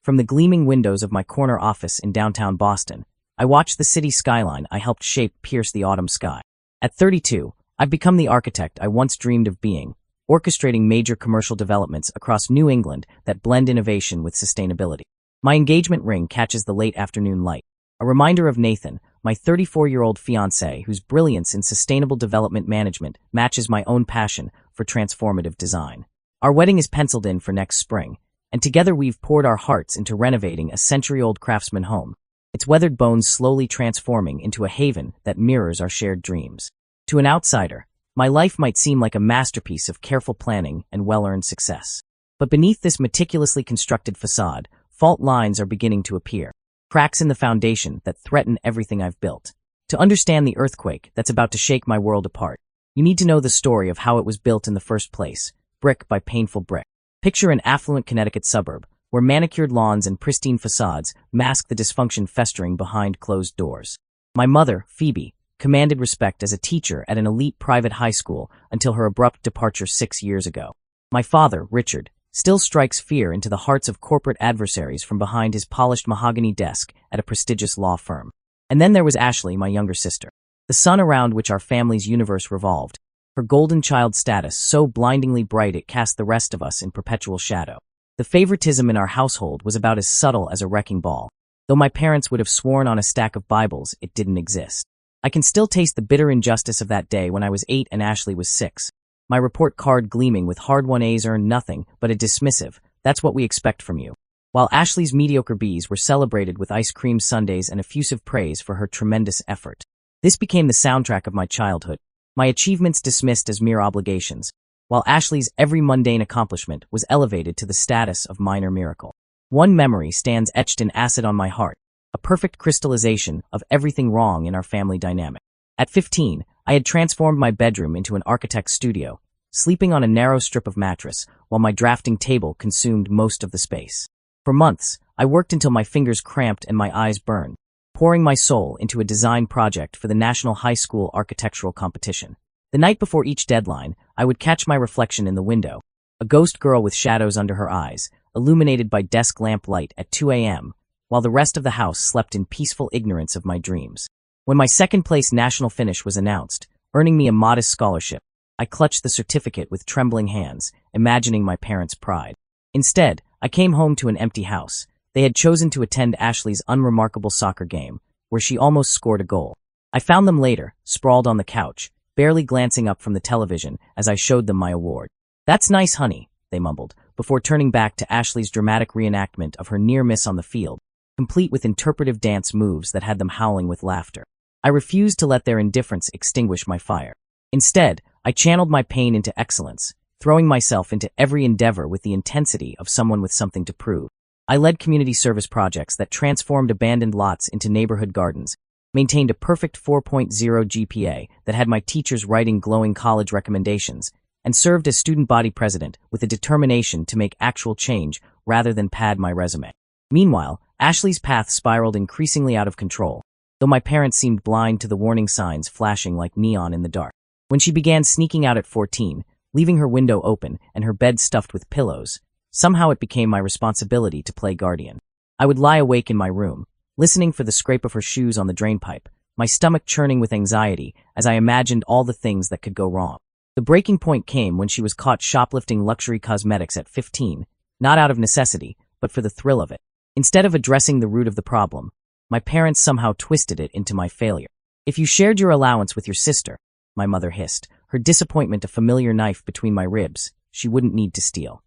From the gleaming windows of my corner office in downtown Boston, I watched the city skyline I helped shape pierce the autumn sky. At 32, I've become the architect I once dreamed of being, orchestrating major commercial developments across New England that blend innovation with sustainability. My engagement ring catches the late afternoon light, a reminder of Nathan, my 34-year-old fiancé whose brilliance in sustainable development management matches my own passion for transformative design. Our wedding is penciled in for next spring, and together we've poured our hearts into renovating a century-old craftsman home, its weathered bones slowly transforming into a haven that mirrors our shared dreams. To an outsider, my life might seem like a masterpiece of careful planning and well-earned success. But beneath this meticulously constructed facade, fault lines are beginning to appear, cracks in the foundation that threaten everything I've built. To understand the earthquake that's about to shake my world apart, you need to know the story of how it was built in the first place, brick by painful brick. Picture an affluent Connecticut suburb, where manicured lawns and pristine facades mask the dysfunction festering behind closed doors. My mother, Phoebe, commanded respect as a teacher at an elite private high school until her abrupt departure 6 years ago. My father, Richard, still strikes fear into the hearts of corporate adversaries from behind his polished mahogany desk at a prestigious law firm. And then there was Ashley, my younger sister, the sun around which our family's universe revolved, her golden child status so blindingly bright it cast the rest of us in perpetual shadow. The favoritism in our household was about as subtle as a wrecking ball, though my parents would have sworn on a stack of Bibles it didn't exist. I can still taste the bitter injustice of that day when I was 8 and Ashley was 6. My report card gleaming with hard-won A's earned nothing but a dismissive, "That's what we expect from you," while Ashley's mediocre B's were celebrated with ice cream sundaes and effusive praise for her tremendous effort. This became the soundtrack of my childhood, my achievements dismissed as mere obligations, while Ashley's every mundane accomplishment was elevated to the status of minor miracle. One memory stands etched in acid on my heart, a perfect crystallization of everything wrong in our family dynamic. At 15, I had transformed my bedroom into an architect's studio, sleeping on a narrow strip of mattress while my drafting table consumed most of the space. For months, I worked until my fingers cramped and my eyes burned, pouring my soul into a design project for the National High School Architectural Competition. The night before each deadline, I would catch my reflection in the window, a ghost girl with shadows under her eyes, illuminated by desk lamp light at 2 a.m., while the rest of the house slept in peaceful ignorance of my dreams. When my second-place national finish was announced, earning me a modest scholarship, I clutched the certificate with trembling hands, imagining my parents' pride. Instead, I came home to an empty house. They had chosen to attend Ashley's unremarkable soccer game, where she almost scored a goal. I found them later, sprawled on the couch, barely glancing up from the television as I showed them my award. "That's nice, honey," they mumbled, before turning back to Ashley's dramatic reenactment of her near miss on the field, complete with interpretive dance moves that had them howling with laughter. I refused to let their indifference extinguish my fire. Instead, I channeled my pain into excellence, throwing myself into every endeavor with the intensity of someone with something to prove. I led community service projects that transformed abandoned lots into neighborhood gardens, maintained a perfect 4.0 GPA that had my teachers writing glowing college recommendations, and served as student body president with a determination to make actual change rather than pad my resume. Meanwhile, Ashley's path spiraled increasingly out of control, though my parents seemed blind to the warning signs flashing like neon in the dark. When she began sneaking out at 14, leaving her window open and her bed stuffed with pillows, somehow it became my responsibility to play guardian. I would lie awake in my room, listening for the scrape of her shoes on the drainpipe, my stomach churning with anxiety as I imagined all the things that could go wrong. The breaking point came when she was caught shoplifting luxury cosmetics at 15, not out of necessity, but for the thrill of it. Instead of addressing the root of the problem, my parents somehow twisted it into my failure. "If you shared your allowance with your sister," my mother hissed, her disappointment a familiar knife between my ribs, "she wouldn't need to steal."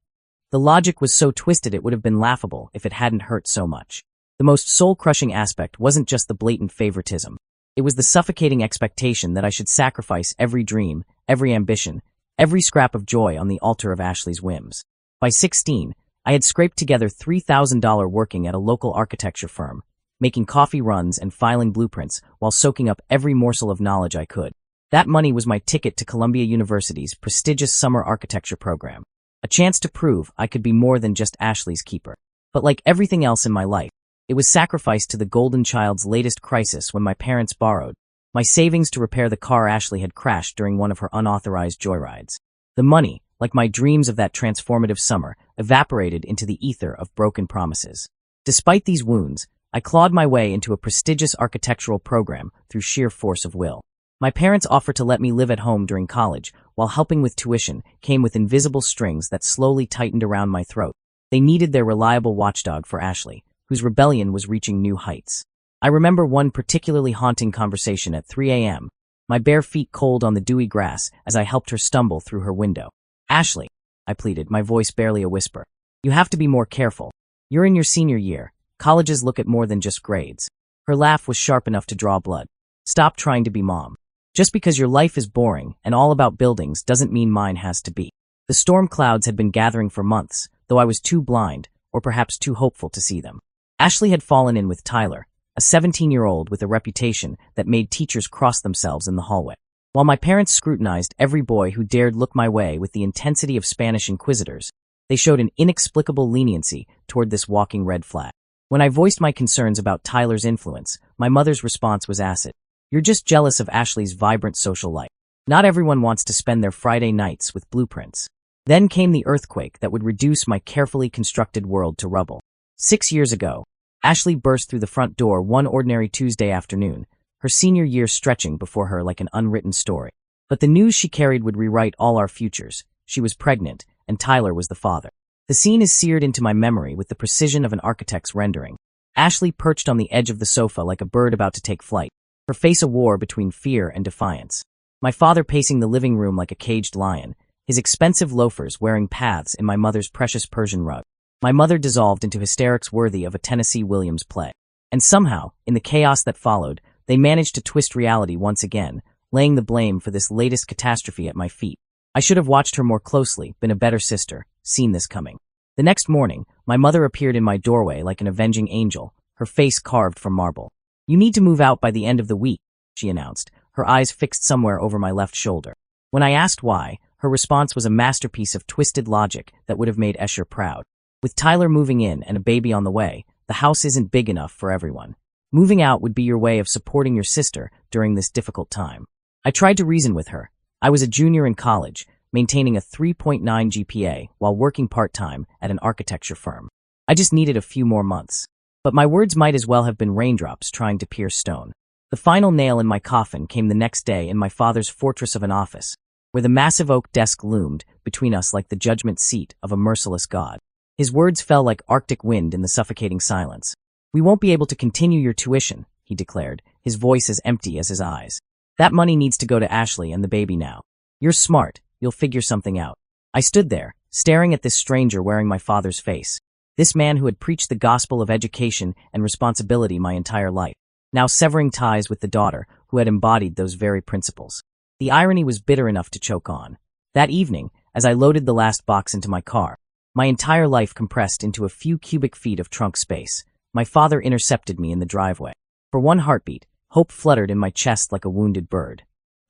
The logic was so twisted it would have been laughable if it hadn't hurt so much. The most soul-crushing aspect wasn't just the blatant favoritism. It was the suffocating expectation that I should sacrifice every dream, every ambition, every scrap of joy on the altar of Ashley's whims. By 16, I had scraped together $3,000 working at a local architecture firm, making coffee runs and filing blueprints while soaking up every morsel of knowledge I could. That money was my ticket to Columbia University's prestigious summer architecture program, a chance to prove I could be more than just Ashley's keeper. But like everything else in my life, it was sacrificed to the golden child's latest crisis when my parents borrowed my savings to repair the car Ashley had crashed during one of her unauthorized joyrides. The money, like my dreams of that transformative summer, evaporated into the ether of broken promises. Despite these wounds, I clawed my way into a prestigious architectural program through sheer force of will. My parents' offer to let me live at home during college, while helping with tuition, came with invisible strings that slowly tightened around my throat. They needed their reliable watchdog for Ashley, whose rebellion was reaching new heights. I remember one particularly haunting conversation at 3 a.m., my bare feet cold on the dewy grass as I helped her stumble through her window. "Ashley," I pleaded, my voice barely a whisper. "You have to be more careful. You're in your senior year. Colleges look at more than just grades." Her laugh was sharp enough to draw blood. "Stop trying to be mom. Just because your life is boring and all about buildings doesn't mean mine has to be." The storm clouds had been gathering for months, though I was too blind, or perhaps too hopeful to see them. Ashley had fallen in with Tyler, a 17-year-old with a reputation that made teachers cross themselves in the hallway. While my parents scrutinized every boy who dared look my way with the intensity of Spanish inquisitors, they showed an inexplicable leniency toward this walking red flag. When I voiced my concerns about Tyler's influence, my mother's response was acid. "You're just jealous of Ashley's vibrant social life. Not everyone wants to spend their Friday nights with blueprints." Then came the earthquake that would reduce my carefully constructed world to rubble. 6 years ago, Ashley burst through the front door one ordinary Tuesday afternoon, her senior year stretching before her like an unwritten story. But the news she carried would rewrite all our futures. She was pregnant, and Tyler was the father. The scene is seared into my memory with the precision of an architect's rendering. Ashley perched on the edge of the sofa like a bird about to take flight, her face a war between fear and defiance. My father pacing the living room like a caged lion, his expensive loafers wearing paths in my mother's precious Persian rug. My mother dissolved into hysterics worthy of a Tennessee Williams play. And somehow, in the chaos that followed, they managed to twist reality once again, laying the blame for this latest catastrophe at my feet. I should have watched her more closely, been a better sister, seen this coming. The next morning, my mother appeared in my doorway like an avenging angel, her face carved from marble. "You need to move out by the end of the week," she announced, her eyes fixed somewhere over my left shoulder. When I asked why, her response was a masterpiece of twisted logic that would have made Escher proud. "With Tyler moving in and a baby on the way, the house isn't big enough for everyone. Moving out would be your way of supporting your sister during this difficult time." I tried to reason with her. I was a junior in college, maintaining a 3.9 GPA while working part-time at an architecture firm. I just needed a few more months. But my words might as well have been raindrops trying to pierce stone. The final nail in my coffin came the next day in my father's fortress of an office, where the massive oak desk loomed between us like the judgment seat of a merciless god. His words fell like Arctic wind in the suffocating silence. "We won't be able to continue your tuition," he declared, his voice as empty as his eyes. "That money needs to go to Ashley and the baby now. You're smart, you'll figure something out." I stood there, staring at this stranger wearing my father's face. This man who had preached the gospel of education and responsibility my entire life, now severing ties with the daughter who had embodied those very principles. The irony was bitter enough to choke on. That evening, as I loaded the last box into my car, my entire life compressed into a few cubic feet of trunk space, my father intercepted me in the driveway. For one heartbeat, hope fluttered in my chest like a wounded bird.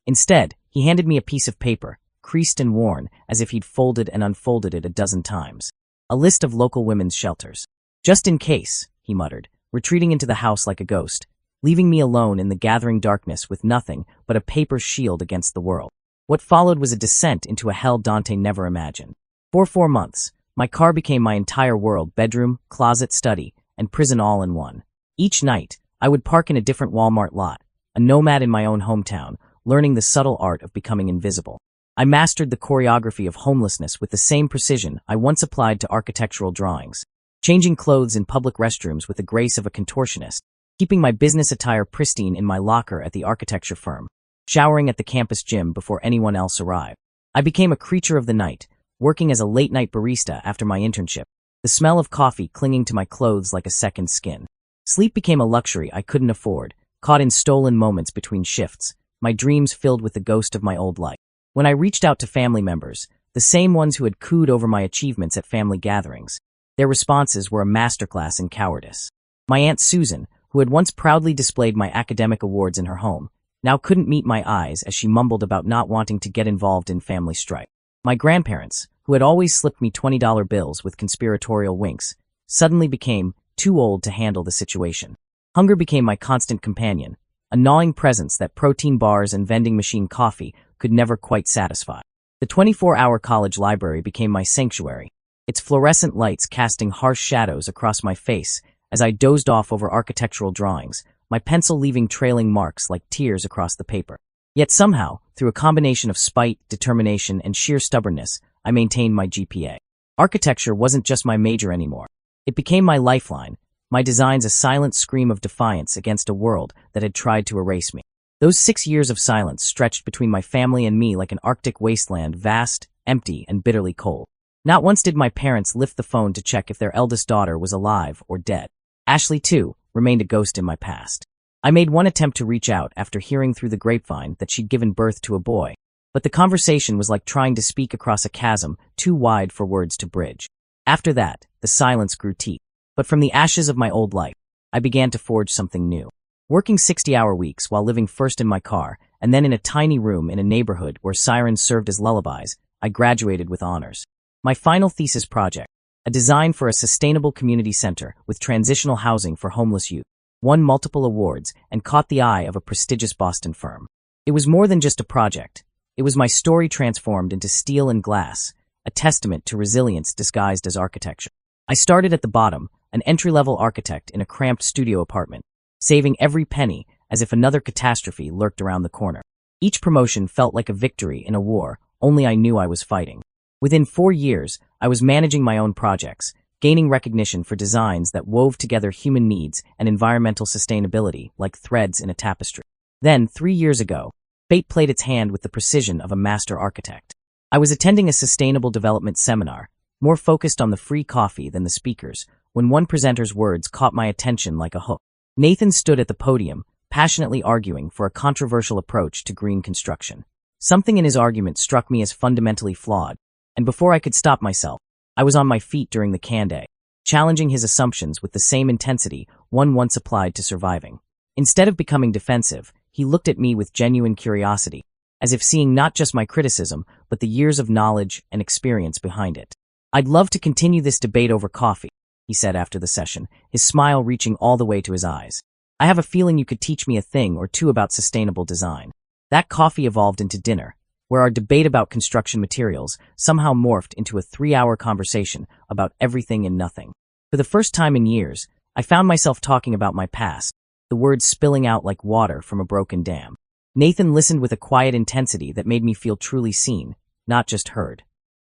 Instead, he handed me a piece of paper, creased and worn, as if he'd folded and unfolded it a dozen times. A list of local women's shelters. "Just in case," he muttered, retreating into the house like a ghost, leaving me alone in the gathering darkness with nothing but a paper shield against the world. What followed was a descent into a hell Dante never imagined. For 4 months, my car became my entire world, bedroom, closet, study, and prison all in one. Each night, I would park in a different Walmart lot, a nomad in my own hometown, learning the subtle art of becoming invisible. I mastered the choreography of homelessness with the same precision I once applied to architectural drawings, changing clothes in public restrooms with the grace of a contortionist, keeping my business attire pristine in my locker at the architecture firm, showering at the campus gym before anyone else arrived. I became a creature of the night, working as a late-night barista after my internship, the smell of coffee clinging to my clothes like a second skin. Sleep became a luxury I couldn't afford, caught in stolen moments between shifts, my dreams filled with the ghost of my old life. When I reached out to family members, the same ones who had cooed over my achievements at family gatherings, their responses were a masterclass in cowardice. My Aunt Susan, who had once proudly displayed my academic awards in her home, now couldn't meet my eyes as she mumbled about not wanting to get involved in family strife. My grandparents, who had always slipped me $20 bills with conspiratorial winks, suddenly became too old to handle the situation. Hunger became my constant companion, a gnawing presence that protein bars and vending machine coffee could never quite satisfy. The 24-hour college library became my sanctuary, its fluorescent lights casting harsh shadows across my face as I dozed off over architectural drawings, my pencil leaving trailing marks like tears across the paper. Yet somehow, through a combination of spite, determination, and sheer stubbornness, I maintained my GPA. Architecture wasn't just my major anymore. It became my lifeline, my designs a silent scream of defiance against a world that had tried to erase me. Those 6 years of silence stretched between my family and me like an Arctic wasteland, vast, empty, and bitterly cold. Not once did my parents lift the phone to check if their eldest daughter was alive or dead. Ashley, too, remained a ghost in my past. I made one attempt to reach out after hearing through the grapevine that she'd given birth to a boy, but the conversation was like trying to speak across a chasm too wide for words to bridge. After that, the silence grew deep. But from the ashes of my old life, I began to forge something new. Working 60-hour weeks while living first in my car and then in a tiny room in a neighborhood where sirens served as lullabies, I graduated with honors. My final thesis project, a design for a sustainable community center with transitional housing for homeless youth, won multiple awards and caught the eye of a prestigious Boston firm. It was more than just a project. It was my story transformed into steel and glass, a testament to resilience disguised as architecture. I started at the bottom, an entry-level architect in a cramped studio apartment, saving every penny as if another catastrophe lurked around the corner. Each promotion felt like a victory in a war only I knew I was fighting. Within 4 years, I was managing my own projects, gaining recognition for designs that wove together human needs and environmental sustainability like threads in a tapestry. Then, 3 years ago, fate played its hand with the precision of a master architect. I was attending a sustainable development seminar, more focused on the free coffee than the speakers, when one presenter's words caught my attention like a hook. Nathan stood at the podium, passionately arguing for a controversial approach to green construction. Something in his argument struck me as fundamentally flawed, and before I could stop myself, I was on my feet during the Q&A, challenging his assumptions with the same intensity one once applied to surviving. Instead of becoming defensive, he looked at me with genuine curiosity, as if seeing not just my criticism, but the years of knowledge and experience behind it. "I'd love to continue this debate over coffee," he said after the session, his smile reaching all the way to his eyes. "I have a feeling you could teach me a thing or two about sustainable design." That coffee evolved into dinner, where our debate about construction materials somehow morphed into a 3-hour conversation about everything and nothing. For the first time in years, I found myself talking about my past, the words spilling out like water from a broken dam. Nathan listened with a quiet intensity that made me feel truly seen, not just heard.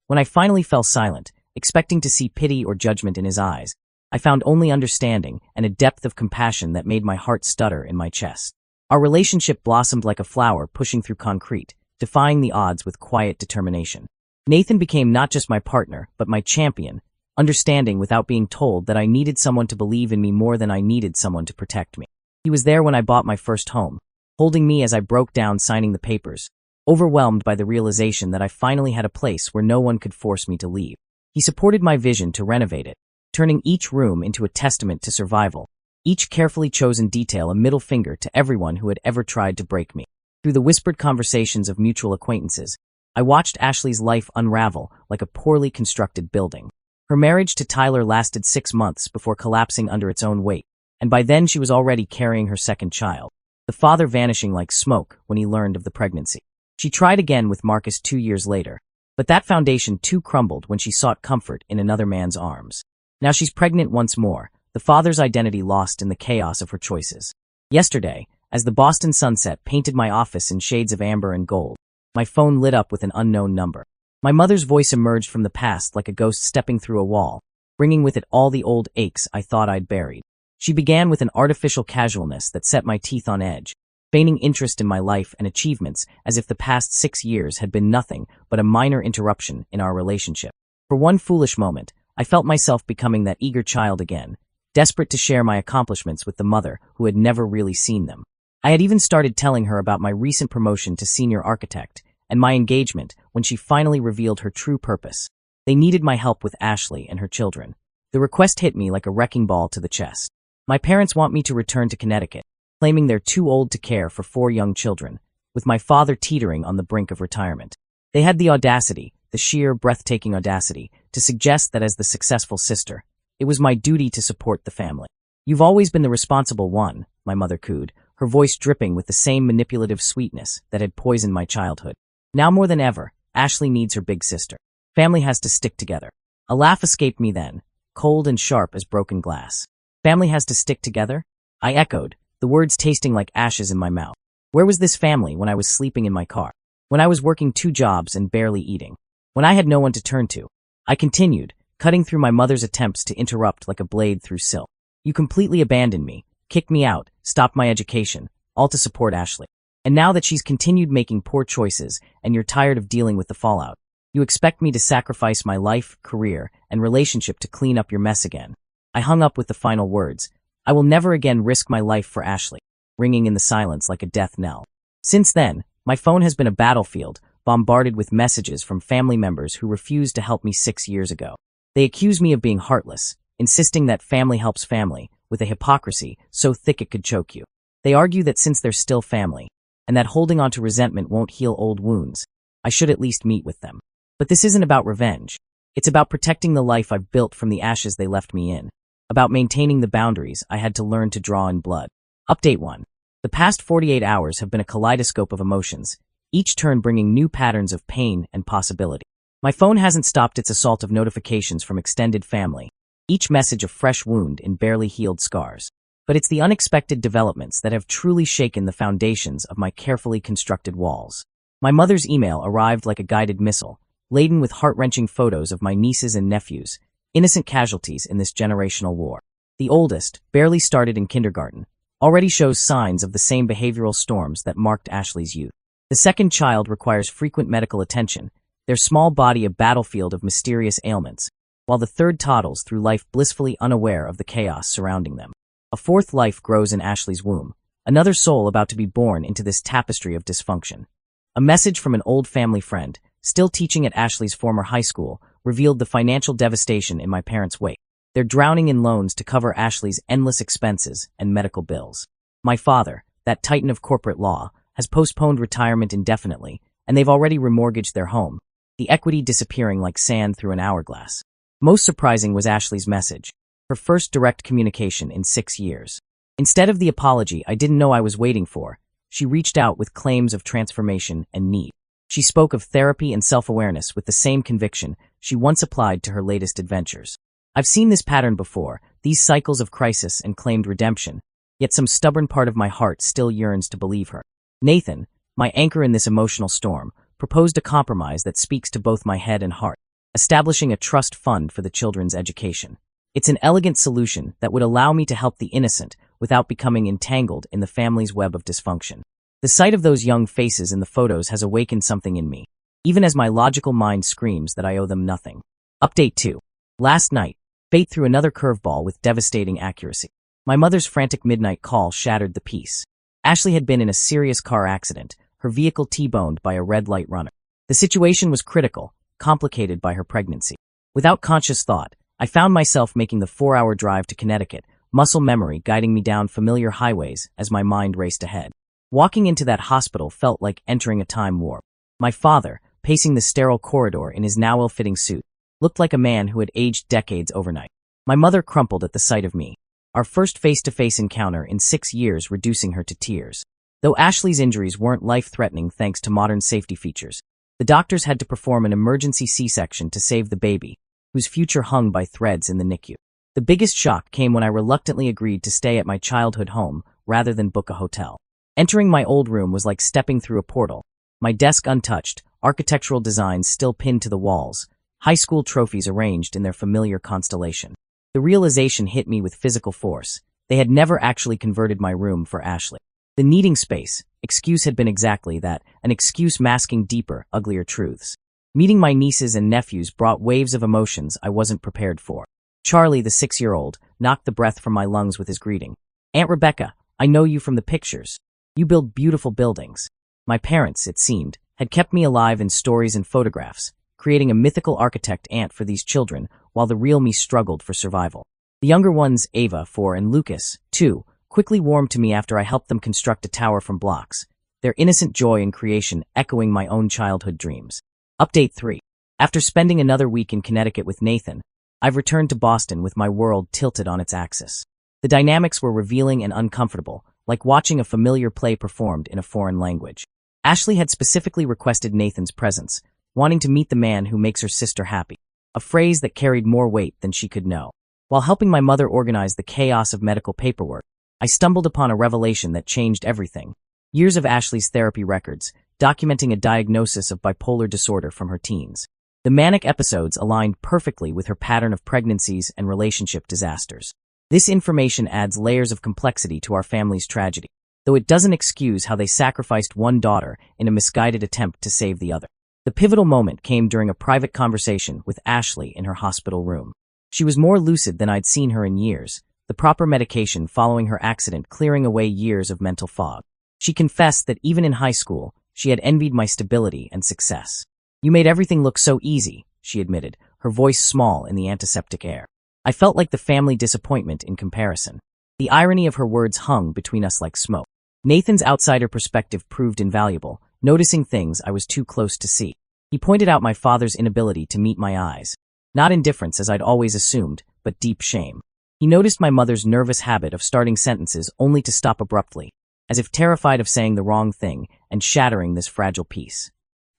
When I finally fell silent, expecting to see pity or judgment in his eyes, I found only understanding and a depth of compassion that made my heart stutter in my chest. Our relationship blossomed like a flower pushing through concrete, defying the odds with quiet determination. Nathan became not just my partner, but my champion, understanding without being told that I needed someone to believe in me more than I needed someone to protect me. He was there when I bought my first home, holding me as I broke down signing the papers, overwhelmed by the realization that I finally had a place where no one could force me to leave. He supported my vision to renovate it, turning each room into a testament to survival, each carefully chosen detail a middle finger to everyone who had ever tried to break me. Through the whispered conversations of mutual acquaintances, I watched Ashley's life unravel like a poorly constructed building. Her marriage to Tyler lasted 6 months before collapsing under its own weight, and by then she was already carrying her second child, the father vanishing like smoke when he learned of the pregnancy. She tried again with Marcus 2 years later, but that foundation too crumbled when she sought comfort in another man's arms. Now she's pregnant once more, the father's identity lost in the chaos of her choices. Yesterday, as the Boston sunset painted my office in shades of amber and gold, my phone lit up with an unknown number. My mother's voice emerged from the past like a ghost stepping through a wall, bringing with it all the old aches I thought I'd buried. She began with an artificial casualness that set my teeth on edge, feigning interest in my life and achievements as if the past 6 years had been nothing but a minor interruption in our relationship. For one foolish moment, I felt myself becoming that eager child again, desperate to share my accomplishments with the mother who had never really seen them. I had even started telling her about my recent promotion to senior architect and my engagement when she finally revealed her true purpose. They needed my help with Ashley and her children. The request hit me like a wrecking ball to the chest. My parents want me to return to Connecticut, claiming they're too old to care for 4 young children, with my father teetering on the brink of retirement. They had the audacity, the sheer, breathtaking audacity, to suggest that as the successful sister, it was my duty to support the family. "You've always been the responsible one," my mother cooed, her voice dripping with the same manipulative sweetness that had poisoned my childhood. "Now more than ever, Ashley needs her big sister. Family has to stick together." A laugh escaped me then, cold and sharp as broken glass. Family has to stick together? I echoed, the words tasting like ashes in my mouth. Where was this family when I was sleeping in my car? When I was working 2 jobs and barely eating? When I had no one to turn to? I continued, cutting through my mother's attempts to interrupt like a blade through silk. You completely abandoned me, kicked me out, stopped my education, all to support Ashley. And now that she's continued making poor choices and you're tired of dealing with the fallout, you expect me to sacrifice my life, career, and relationship to clean up your mess again. I hung up with the final words. I will never again risk my life for Ashley, ringing in the silence like a death knell. Since then, my phone has been a battlefield, bombarded with messages from family members who refused to help me 6 years ago. They accuse me of being heartless, insisting that family helps family, with a hypocrisy so thick it could choke you. They argue that since they're still family, and that holding on to resentment won't heal old wounds, I should at least meet with them. But this isn't about revenge. It's about protecting the life I've built from the ashes they left me in. About maintaining the boundaries I had to learn to draw in blood. Update 1. The past 48 hours have been a kaleidoscope of emotions, each turn bringing new patterns of pain and possibility. My phone hasn't stopped its assault of notifications from extended family, each message a fresh wound in barely healed scars. But it's the unexpected developments that have truly shaken the foundations of my carefully constructed walls. My mother's email arrived like a guided missile, laden with heart-wrenching photos of my nieces and nephews, innocent casualties in this generational war. The oldest, barely started in kindergarten, already shows signs of the same behavioral storms that marked Ashley's youth. The second child requires frequent medical attention, their small body a battlefield of mysterious ailments, while the third toddles through life blissfully unaware of the chaos surrounding them. A fourth life grows in Ashley's womb, another soul about to be born into this tapestry of dysfunction. A message from an old family friend, still teaching at Ashley's former high school, revealed the financial devastation in my parents' wake. They're drowning in loans to cover Ashley's endless expenses and medical bills. My father, that titan of corporate law, has postponed retirement indefinitely, and they've already remortgaged their home, the equity disappearing like sand through an hourglass. Most surprising was Ashley's message, her first direct communication in 6 years. Instead of the apology I didn't know I was waiting for, she reached out with claims of transformation and need. She spoke of therapy and self-awareness with the same conviction she once applied to her latest adventures. I've seen this pattern before, these cycles of crisis and claimed redemption, yet some stubborn part of my heart still yearns to believe her. Nathan, my anchor in this emotional storm, proposed a compromise that speaks to both my head and heart, establishing a trust fund for the children's education. It's an elegant solution that would allow me to help the innocent without becoming entangled in the family's web of dysfunction. The sight of those young faces in the photos has awakened something in me, even as my logical mind screams that I owe them nothing. Update 2. Last night, fate threw another curveball with devastating accuracy. My mother's frantic midnight call shattered the peace. Ashley had been in a serious car accident, her vehicle T-boned by a red light runner. The situation was critical, complicated by her pregnancy. Without conscious thought, I found myself making the 4-hour drive to Connecticut, muscle memory guiding me down familiar highways as my mind raced ahead. Walking into that hospital felt like entering a time warp. My father, pacing the sterile corridor in his now ill-fitting suit, looked like a man who had aged decades overnight. My mother crumpled at the sight of me, our first face-to-face encounter in 6 years reducing her to tears. Though Ashley's injuries weren't life-threatening thanks to modern safety features, the doctors had to perform an emergency C-section to save the baby, whose future hung by threads in the NICU. The biggest shock came when I reluctantly agreed to stay at my childhood home rather than book a hotel. Entering my old room was like stepping through a portal. My desk untouched, architectural designs still pinned to the walls, high school trophies arranged in their familiar constellation. The realization hit me with physical force. They had never actually converted my room for Ashley. The needing space excuse had been exactly that, an excuse masking deeper, uglier truths. Meeting my nieces and nephews brought waves of emotions I wasn't prepared for. Charlie, the 6-year-old, knocked the breath from my lungs with his greeting. "Aunt Rebecca, I know you from the pictures. You build beautiful buildings." My parents, it seemed, had kept me alive in stories and photographs, creating a mythical architect aunt for these children while the real me struggled for survival. The younger ones, Ava, 4, and Lucas, 2, quickly warmed to me after I helped them construct a tower from blocks, their innocent joy in creation echoing my own childhood dreams. Update 3. After spending another week in Connecticut with Nathan, I've returned to Boston with my world tilted on its axis. The dynamics were revealing and uncomfortable, like watching a familiar play performed in a foreign language. Ashley had specifically requested Nathan's presence, wanting to meet the man who makes her sister happy, a phrase that carried more weight than she could know. While helping my mother organize the chaos of medical paperwork, I stumbled upon a revelation that changed everything. Years of Ashley's therapy records, documenting a diagnosis of bipolar disorder from her teens. The manic episodes aligned perfectly with her pattern of pregnancies and relationship disasters. This information adds layers of complexity to our family's tragedy, though it doesn't excuse how they sacrificed one daughter in a misguided attempt to save the other. The pivotal moment came during a private conversation with Ashley in her hospital room. She was more lucid than I'd seen her in years, the proper medication following her accident clearing away years of mental fog. She confessed that even in high school, she had envied my stability and success. "You made everything look so easy," she admitted, her voice small in the antiseptic air. I felt like the family disappointment in comparison. The irony of her words hung between us like smoke. Nathan's outsider perspective proved invaluable, noticing things I was too close to see. He pointed out my father's inability to meet my eyes. Not indifference as I'd always assumed, but deep shame. He noticed my mother's nervous habit of starting sentences only to stop abruptly, as if terrified of saying the wrong thing and shattering this fragile peace.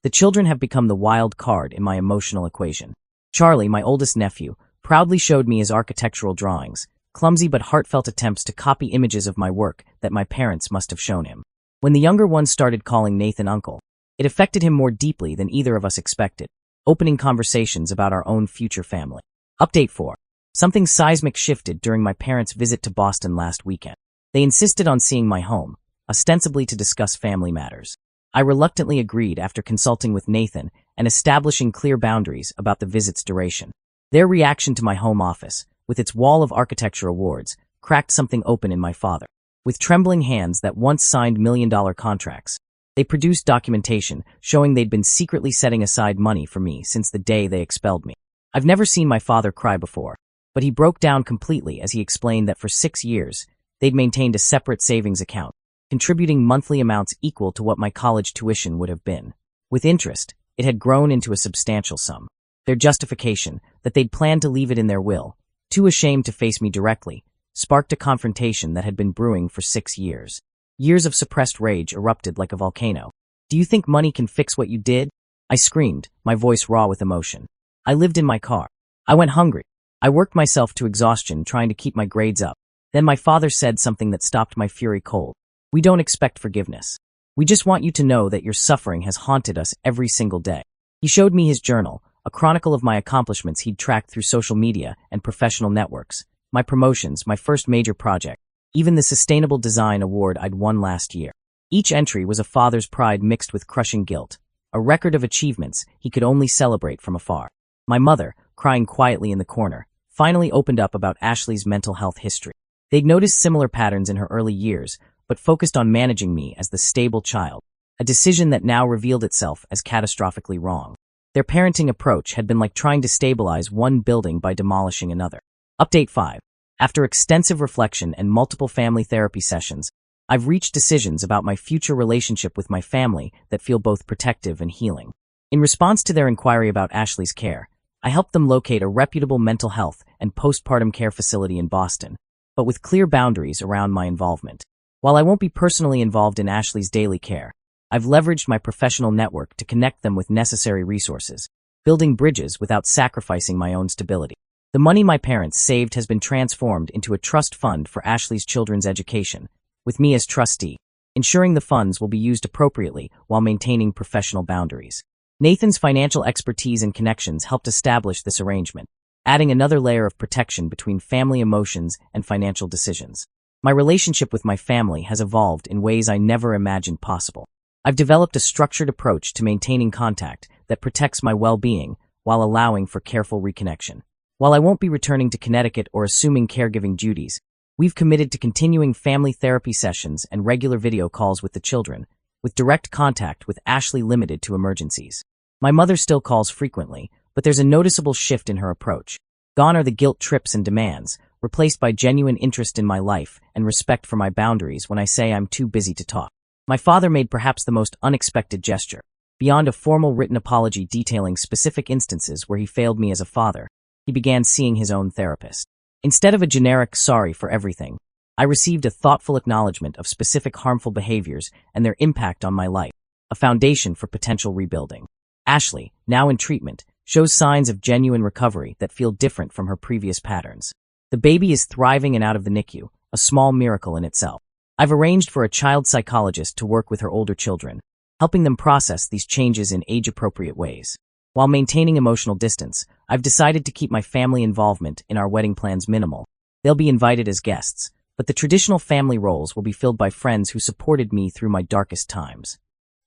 The children have become the wild card in my emotional equation. Charlie, my oldest nephew, proudly showed me his architectural drawings, clumsy but heartfelt attempts to copy images of my work that my parents must have shown him. When the younger one started calling Nathan uncle, it affected him more deeply than either of us expected, opening conversations about our own future family. Update 4. Something seismic shifted during my parents' visit to Boston last weekend. They insisted on seeing my home, ostensibly to discuss family matters. I reluctantly agreed after consulting with Nathan and establishing clear boundaries about the visit's duration. Their reaction to my home office, with its wall of architecture awards, cracked something open in my father. With trembling hands that once signed million-dollar contracts, they produced documentation showing they'd been secretly setting aside money for me since the day they expelled me. I've never seen my father cry before, but he broke down completely as he explained that for 6 years, they'd maintained a separate savings account, contributing monthly amounts equal to what my college tuition would have been. With interest, it had grown into a substantial sum. Their justification, that they'd planned to leave it in their will, too ashamed to face me directly, sparked a confrontation that had been brewing for 6 years. Years of suppressed rage erupted like a volcano. "Do you think money can fix what you did?" I screamed, my voice raw with emotion. "I lived in my car. I went hungry. I worked myself to exhaustion trying to keep my grades up." Then my father said something that stopped my fury cold. "We don't expect forgiveness. We just want you to know that your suffering has haunted us every single day." He showed me his journal, a chronicle of my accomplishments he'd tracked through social media and professional networks, my promotions, my first major project, even the Sustainable Design Award I'd won last year. Each entry was a father's pride mixed with crushing guilt, a record of achievements he could only celebrate from afar. My mother, crying quietly in the corner, finally opened up about Ashley's mental health history. They'd noticed similar patterns in her early years, but focused on managing me as the stable child, a decision that now revealed itself as catastrophically wrong. Their parenting approach had been like trying to stabilize one building by demolishing another. Update 5. After extensive reflection and multiple family therapy sessions, I've reached decisions about my future relationship with my family that feel both protective and healing. In response to their inquiry about Ashley's care, I helped them locate a reputable mental health and postpartum care facility in Boston, but with clear boundaries around my involvement. While I won't be personally involved in Ashley's daily care, I've leveraged my professional network to connect them with necessary resources, building bridges without sacrificing my own stability. The money my parents saved has been transformed into a trust fund for Ashley's children's education, with me as trustee, ensuring the funds will be used appropriately while maintaining professional boundaries. Nathan's financial expertise and connections helped establish this arrangement, adding another layer of protection between family emotions and financial decisions. My relationship with my family has evolved in ways I never imagined possible. I've developed a structured approach to maintaining contact that protects my well-being while allowing for careful reconnection. While I won't be returning to Connecticut or assuming caregiving duties, we've committed to continuing family therapy sessions and regular video calls with the children, with direct contact with Ashley limited to emergencies. My mother still calls frequently, but there's a noticeable shift in her approach. Gone are the guilt trips and demands, replaced by genuine interest in my life and respect for my boundaries when I say I'm too busy to talk. My father made perhaps the most unexpected gesture. Beyond a formal written apology detailing specific instances where he failed me as a father, he began seeing his own therapist. Instead of a generic sorry for everything, I received a thoughtful acknowledgement of specific harmful behaviors and their impact on my life, a foundation for potential rebuilding. Ashley, now in treatment, shows signs of genuine recovery that feel different from her previous patterns. The baby is thriving and out of the NICU, a small miracle in itself. I've arranged for a child psychologist to work with her older children, helping them process these changes in age-appropriate ways. While maintaining emotional distance, I've decided to keep my family involvement in our wedding plans minimal. They'll be invited as guests, but the traditional family roles will be filled by friends who supported me through my darkest times.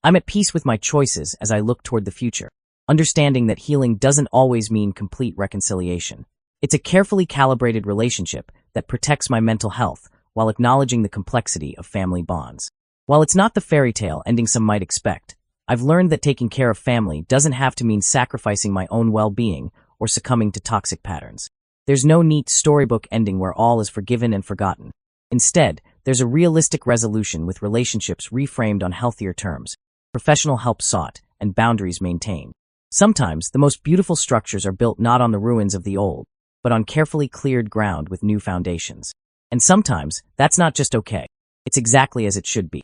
I'm at peace with my choices as I look toward the future, understanding that healing doesn't always mean complete reconciliation. It's a carefully calibrated relationship that protects my mental health while acknowledging the complexity of family bonds. While it's not the fairy tale ending some might expect, I've learned that taking care of family doesn't have to mean sacrificing my own well-being or succumbing to toxic patterns. There's no neat storybook ending where all is forgiven and forgotten. Instead, there's a realistic resolution with relationships reframed on healthier terms, professional help sought, and boundaries maintained. Sometimes, the most beautiful structures are built not on the ruins of the old, but on carefully cleared ground with new foundations. And sometimes, that's not just okay. It's exactly as it should be.